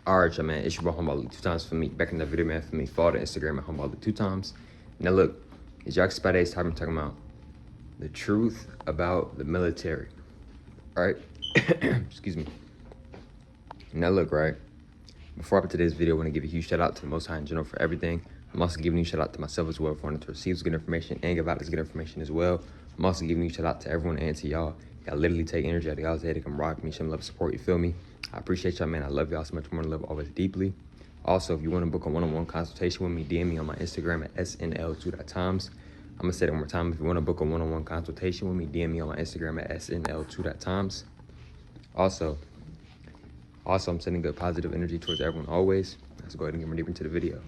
All right, y'all, man. It's your boy Homeball 2 times for me. Back in the video, man. For me, follow the Instagram at Homeball 2 times. Now, look, it's Jack Spaday's time. I'm talking about the truth about the military. All right. Excuse me. Now, look, right. Before I put today's video, I want to give a huge shout out to the Most High in general for everything. I'm also giving you a shout out to myself as well for wanting to receive good information and give out this good information as well. I'm also giving you a shout out to everyone and to y'all. Y'all literally take energy out of y'all's head to come rock me, show me love, support, you feel me? I appreciate y'all, man. I love y'all so much more than love always deeply. Also, if you want to book a one-on-one consultation with me, DM me on my Instagram at snl2.times. I'm going to say it one more time. If you want to book a one-on-one consultation with me, DM me on my Instagram at snl2.times. Also, I'm sending good positive energy towards everyone always. Let's go ahead and get more deep into the video.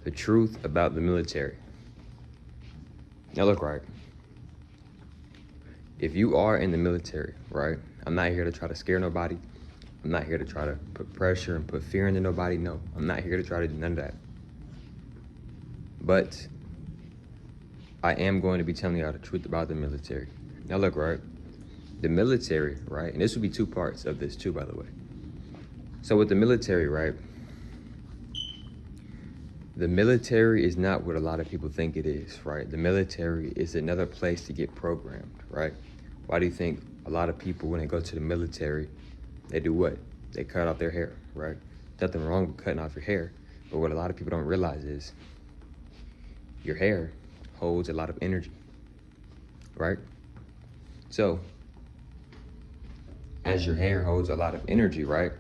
The truth about the military. Now look, right. If you are in the military, right, I'm not here to try to scare nobody. I'm not here to try to put pressure and put fear into nobody. No, I'm not here to try to do none of that. But I am going to be telling y'all the truth about the military. Now look, right, the military, right, and this would be two parts of this too, by the way. So with the military, right, the military is not what a lot of people think it is, right? The military is another place to get programmed, right? Why do you think a lot of people, when they go to the military, they do what? They cut off their hair, right? Nothing wrong with cutting off your hair, but what a lot of people don't realize is your hair holds a lot of energy, right? So, as your hair holds a lot of energy, right?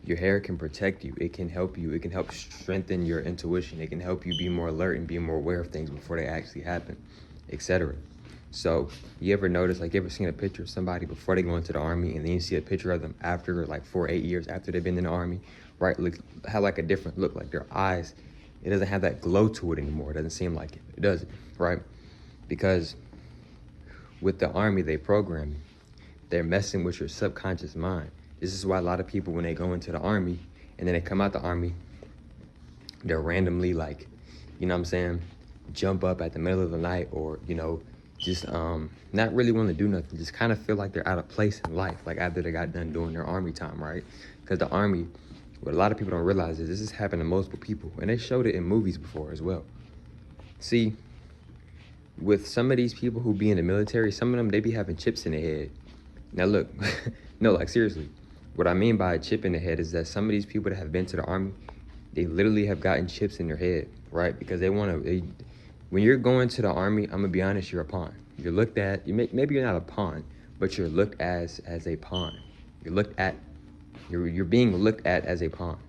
Your hair can protect you. It can help you. It can help strengthen your intuition. It can help you be more alert and be more aware of things before they actually happen, etc. So you ever notice, like, you ever seen a picture of somebody before they go into the army, and then you see a picture of them after, like, 4 or 8 years after they've been in the army, right? Look, have like a different look, like their eyes, it doesn't have that glow to it anymore. It doesn't seem like it. It doesn't, right? Because with the army, they program you. They're messing with your subconscious mind. This is why a lot of people, when they go into the army and then they come out the army, they're randomly, like, you know what I'm saying, jump up at the middle of the night, or, you know, just not really want to do nothing, just kind of feel like they're out of place in life, like after they got done doing their army time, right? Because the army, what a lot of people don't realize is this has happened to multiple people, and they showed it in movies before as well. See, with some of these people who be in the military, some of them, they be having chips in their head. Now look, no, like, seriously. What I mean by a chip in the head is that some of these people that have been to the army, they literally have gotten chips in their head, right? Because they want to, when you're going to the army, I'm going to be honest, you're a pawn. You're looked at, maybe you're not a pawn, but you're looked as a pawn. You're being looked at as a pawn.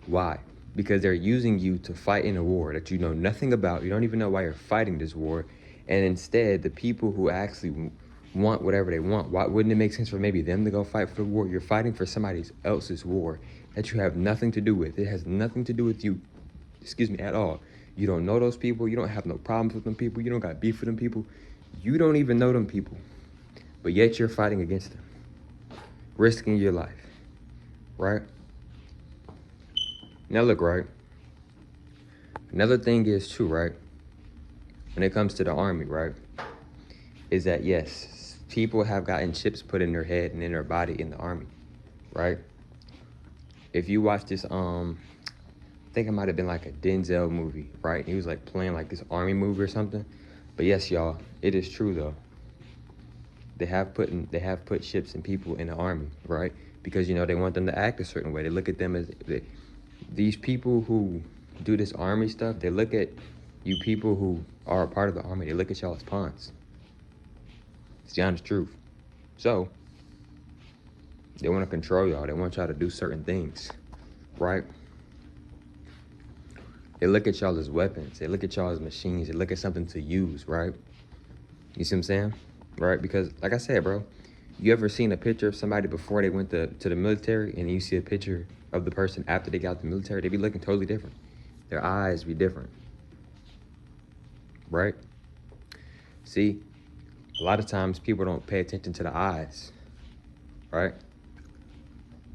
Why? Because they're using you to fight in a war that you know nothing about. You don't even know why you're fighting this war. And instead, the people who actually want whatever they want, why wouldn't it make sense for maybe them to go fight for the war? You're fighting for somebody else's war that you have nothing to do with. It has nothing to do with you, at all. You don't know those people. You don't have no problems with them people. You don't got beef with them people. You don't even know them people, but yet you're fighting against them, risking your life, right? Now look, right, another thing is too, right, when it comes to the army, right, is that yes, people have gotten chips put in their head and in their body in the army, right? If you watch this, I think it might have been like a Denzel movie, right? He was like playing like this army movie or something. But yes, y'all, it is true though. They have put chips in people in the army, right? Because, you know, they want them to act a certain way. They look at them as these people who do this army stuff. They look at you people who are a part of the army. They look at y'all as pawns. It's the honest truth. So they want to control y'all. They want y'all to do certain things, right? They look at y'all as weapons. They look at y'all as machines. They look at something to use, right? You see what I'm saying? Right? Because, like I said, bro, you ever seen a picture of somebody before they went to the military, and you see a picture of the person after they got out the military? They be looking totally different. Their eyes be different, right? See, a lot of times people don't pay attention to the eyes, right?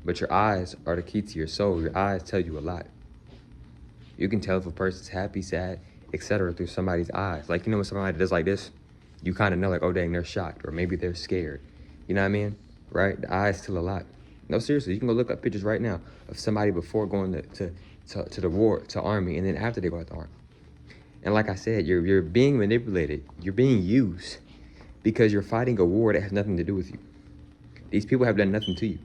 But your eyes are the key to your soul. Your eyes tell you a lot. You can tell if a person's happy, sad, etc. through somebody's eyes. Like, you know, when somebody does like this, you kind of know, like, oh, dang, they're shocked, or maybe they're scared. You know what I mean? right? The eye is still a lot. No, seriously, you can go look up pictures right now of somebody before going to the war, to army, and then after they go out the army. And like I said, you're being manipulated. You're being used because you're fighting a war that has nothing to do with you. These people have done nothing to you.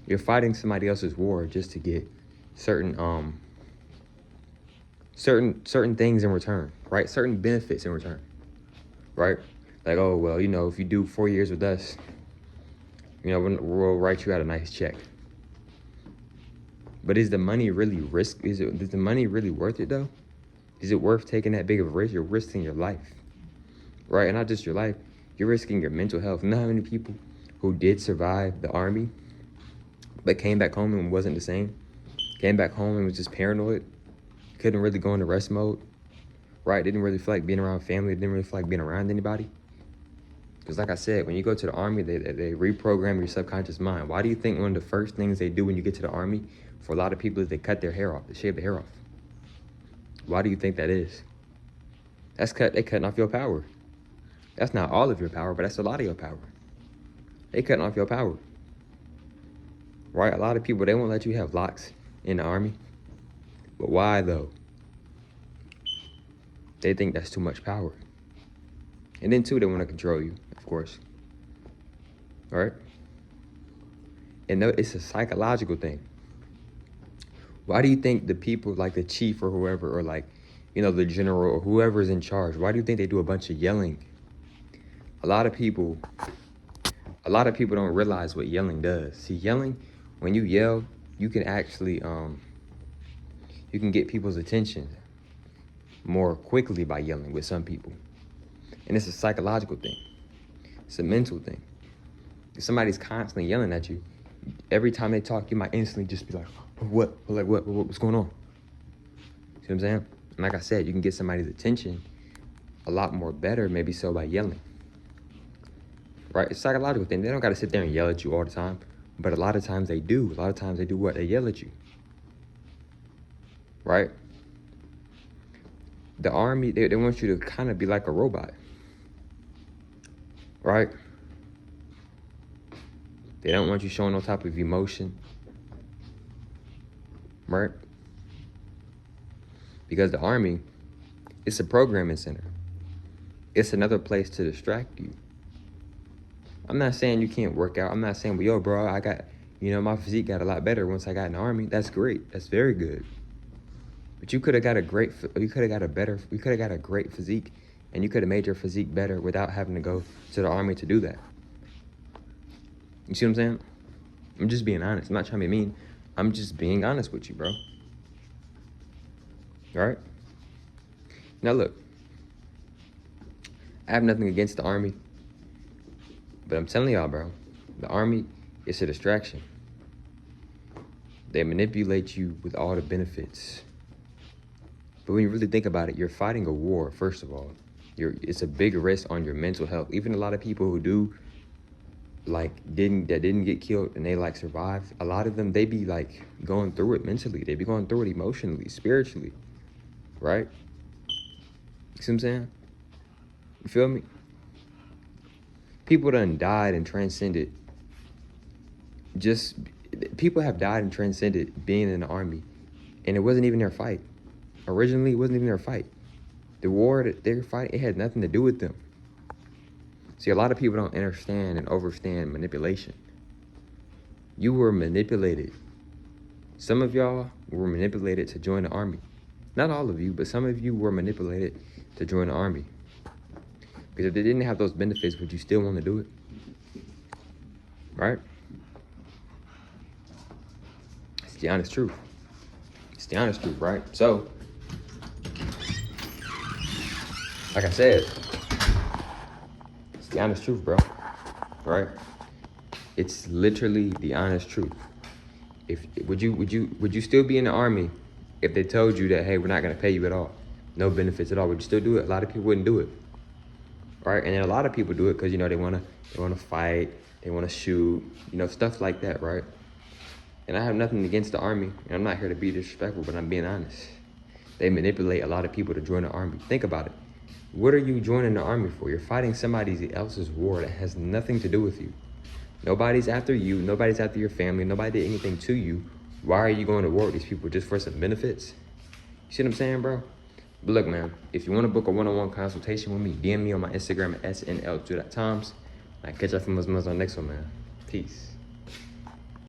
You're fighting somebody else's war just to get certain things in return, right? Certain benefits in return, right? Like, oh, well, you know, if you do 4 years with us, you know, we'll write you out a nice check. But is the money really is the money really worth it though? Is it worth taking that big of a risk? You're risking your life, right? And not just your life, you're risking your mental health. You know how many people who did survive the army, but came back home and wasn't the same? Came back home and was just paranoid, couldn't really go into rest mode, right? Didn't really feel like being around family, didn't really feel like being around anybody. Because like I said, when you go to the army, they reprogram your subconscious mind. Why do you think one of the first things they do when you get to the army for a lot of people is they cut their hair off, they shave their hair off? Why do you think that is? They cutting off your power. That's not all of your power, but that's a lot of your power. They cutting off your power. Right? A lot of people, they won't let you have locks in the army. But why though? They think that's too much power. And then too, they want to control you, of course. All right? And it's a psychological thing. Why do you think the people like the chief or whoever, or like, you know, the general or whoever is in charge, why do you think they do a bunch of yelling? A lot of people don't realize what yelling does. See, yelling, when you yell, you can actually, you can get people's attention more quickly by yelling with some people. And it's a psychological thing. It's a mental thing. If somebody's constantly yelling at you, every time they talk, you might instantly just be like, what's going on? See what I'm saying? And like I said, you can get somebody's attention a lot more better, maybe so, by yelling. Right? It's a psychological thing. They don't got to sit there and yell at you all the time, but a lot of times they do. A lot of times they do what? They yell at you. Right? The army, they want you to kind of be like a robot. Right? They don't want you showing no type of emotion. Right? Because the army, it's a programming center. It's another place to distract you. I'm not saying you can't work out. I'm not saying, well, yo, bro, I got, you know, my physique got a lot better once I got in the army. That's great. That's very good. But you could have got a great physique, and you could have made your physique better without having to go to the army to do that. You see what I'm saying? I'm just being honest. I'm not trying to be mean. I'm just being honest with you, bro. All right? Now, look. I have nothing against the army. But I'm telling y'all, bro. The army is a distraction. They manipulate you with all the benefits. But when you really think about it, you're fighting a war, first of all. It's a big risk on your mental health. Even a lot of people who do, like, didn't get killed and they, like, survived, a lot of them, they be, like, going through it mentally. They be going through it emotionally, spiritually, right? You see what I'm saying? You feel me? People done died and transcended. People have died and transcended being in the army, and it wasn't even their fight. Originally, it wasn't even their fight. The war that they're fighting, it had nothing to do with them. See, a lot of people don't understand and overstand manipulation. You were manipulated. Some of y'all were manipulated to join the army. Not all of you, but some of you were manipulated to join the army. Because if they didn't have those benefits, would you still want to do it? Right? It's the honest truth. It's the honest truth, right? So, like I said, it's the honest truth, bro. Right? It's literally the honest truth. Would you still be in the army if they told you that, hey, we're not gonna pay you at all, no benefits at all? Would you still do it? A lot of people wouldn't do it. Right? And then a lot of people do it because, you know, they wanna fight, they wanna shoot, you know, stuff like that, right? And I have nothing against the army, and I'm not here to be disrespectful, but I'm being honest. They manipulate a lot of people to join the army. Think about it. What are you joining the army for? You're fighting somebody else's war that has nothing to do with you. Nobody's after you. Nobody's after your family. Nobody did anything to you. Why are you going to war with these people just for some benefits? You see what I'm saying, bro? But look, man, if you want to book a one-on-one consultation with me, DM me on my Instagram at snl2.toms. I catch up from us on the next one, man. Peace.